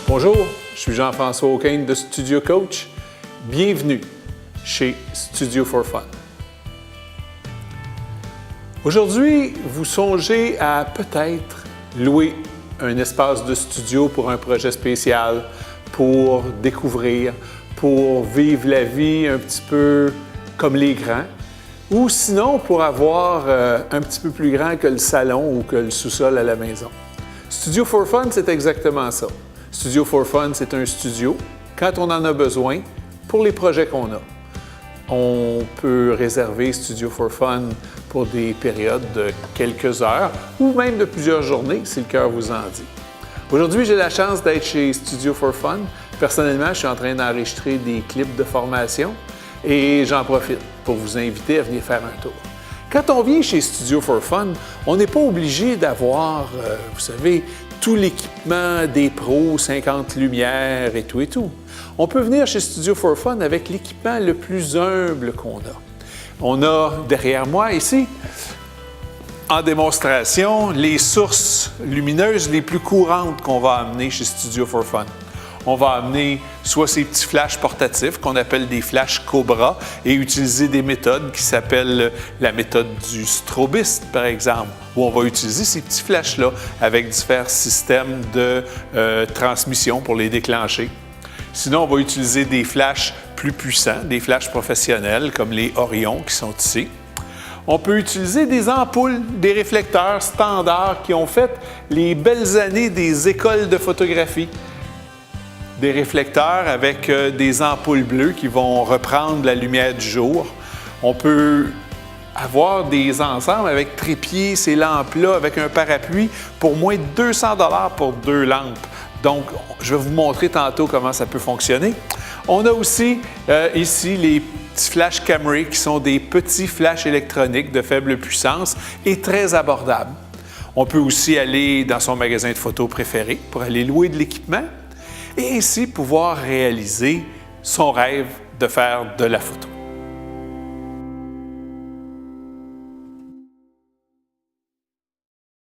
Bonjour, je suis Jean-François Aucaine de Studio Coach. Bienvenue chez Studio for Fun. Aujourd'hui, vous songez à peut-être louer un espace de studio pour un projet spécial, pour découvrir, pour vivre la vie un petit peu comme les grands, ou sinon pour avoir un petit peu plus grand que le salon ou que le sous-sol à la maison. Studio for Fun, c'est exactement ça. Studio for Fun, c'est un studio, quand on en a besoin, pour les projets qu'on a. On peut réserver Studio for Fun pour des périodes de quelques heures ou même de plusieurs journées, si le cœur vous en dit. Aujourd'hui, j'ai la chance d'être chez Studio for Fun. Personnellement, je suis en train d'enregistrer des clips de formation et j'en profite pour vous inviter à venir faire un tour. Quand on vient chez Studio for Fun, on n'est pas obligé d'avoir, vous savez, tout l'équipement des pros, 50 lumières et tout. On peut venir chez Studio for Fun avec l'équipement le plus humble qu'on a. On a derrière moi ici, en démonstration, les sources lumineuses les plus courantes qu'on va amener chez Studio for Fun. On va amener soit ces petits flashs portatifs qu'on appelle des flashs Cobra et utiliser des méthodes qui s'appellent la méthode du strobiste, par exemple, où on va utiliser ces petits flashs-là avec différents systèmes de transmission pour les déclencher. Sinon, on va utiliser des flashs plus puissants, des flashs professionnels comme les Orion qui sont ici. On peut utiliser des ampoules, des réflecteurs standards qui ont fait les belles années des écoles de photographie. Des réflecteurs avec des ampoules bleues qui vont reprendre la lumière du jour. On peut avoir des ensembles avec trépied, ces lampes-là, avec un parapluie pour moins de 200 $ pour 2 lampes. Donc, je vais vous montrer tantôt comment ça peut fonctionner. On a aussi ici les petits flash Camry qui sont des petits flashs électroniques de faible puissance et très abordables. On peut aussi aller dans son magasin de photos préféré pour aller louer de l'équipement et ainsi pouvoir réaliser son rêve de faire de la photo.